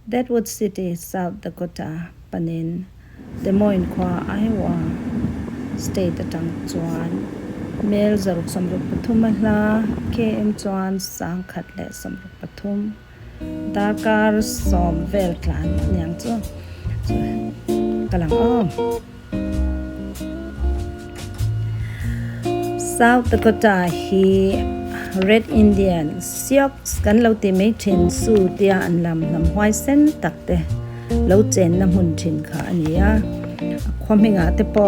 Deadwood City, South Dakota, panin Des Moines, khua Iowa, state atang chuan mel zaruk samruk pathum hla KM chuan sang khat le samruk pathum Dakar som vel tlan nyang chu kalang South Dakota hi Red Indian siok kan lo ti mai thin su tia an lam hwai sen takte lo chen na mun thin kha ania khwaminga te po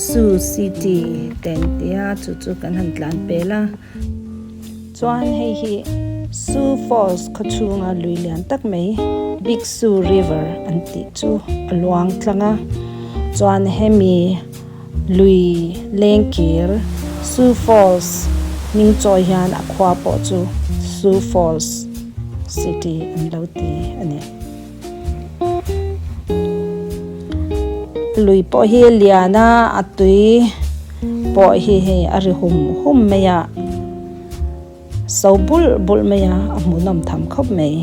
su city ten tia chu kan han tlan pela chuan hei hi Sioux Falls khachunga lui lian tak mai Big Sioux River anti chu alwang tlanga chuan hemi lui lengkir Sioux Falls ning choi hian a khwa po chu Sioux Falls city an lo ti ani lui po hi liana atui po hi ari hum meya so bul meya amunam tham khop mei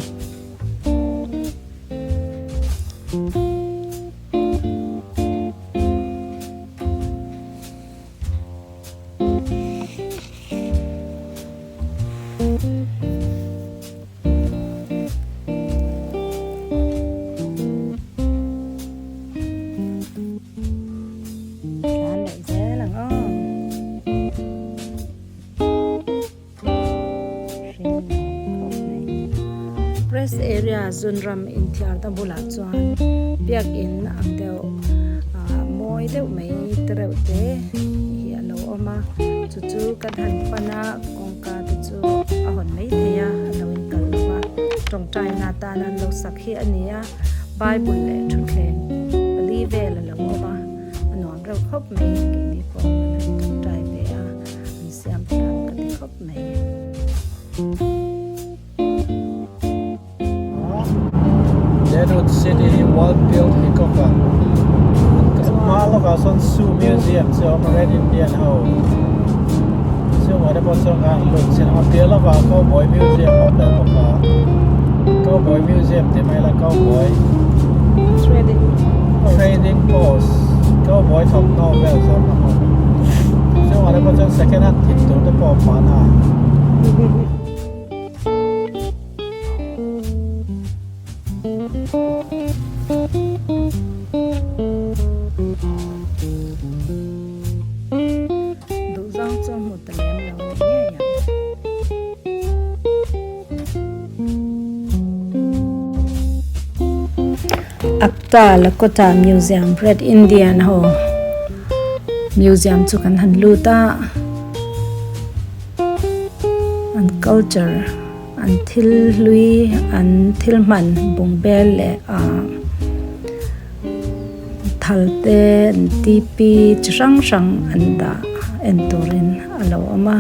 Rest area zunram in thiar ta bula chuan biak in ang deu moi deu mai treu te hi alo oma chu kan han pana kongka chu a hon mai theya alo in kal wa tong tai na ta nan lo sakhi ania bible le thun khen believe la lo oma anon rau khop mai ki ni po tong tai be a an siam ta ka ti khop mai Deadwood City wall-built hikoka. Maloka son Sioux Museum so Red Indian home. So what about some look sin appeal of a cowboy museum of the cowboy museum they may like cowboy trading post cowboy top novel so what about some second hand tip to the pop fanna Akta Lakota Museum Red Indian ho museum chu kan han lu ta an culture an thil hlui an thil man bungbel le thalte tipi chang anda enturin alo ama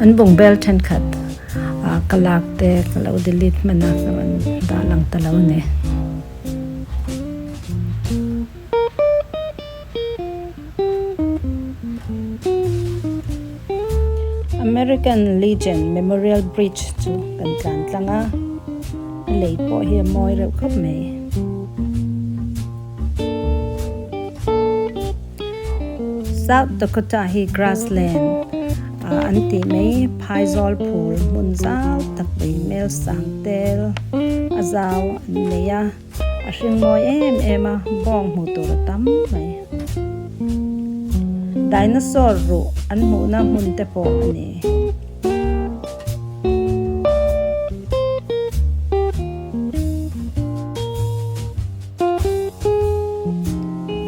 an bung bel then khat kalak te kalau delete mana kaman dalang talaw ne American Legion Memorial Bridge chu kan tlan tlanga lei po hi moi reu khop mai South Dakota hi grassland anti mai phaizol phul munzal takbei mel sangtel azaw neya ashing moi ema bong mu tur tam mai dinosaur ru an mu na mun te po ani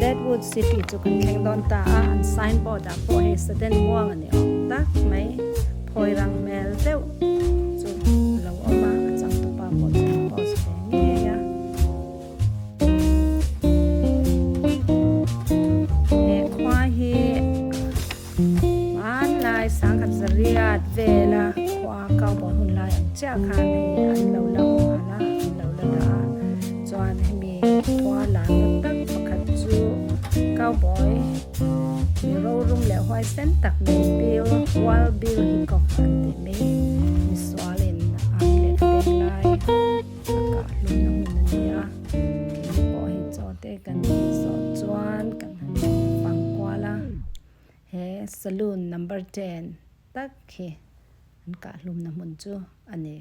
Deadwood City chu kan thleng don ta an signboard a po he saden muang ani tak mai phoi rang mel deu chu lo oma achang tu pa po post nge ya e khwa hi man lai sang khat zariat vela khwa cowboy hun lai cha khan hi an lo le hoi sen tak min bil wal bil hi kok an te mi mi swalin am le deng lai ka hlum na mun ania ki po hi chote kan so chuan kan pang kwala he saloon number 10 tak hi an ka hlum na mun chu ani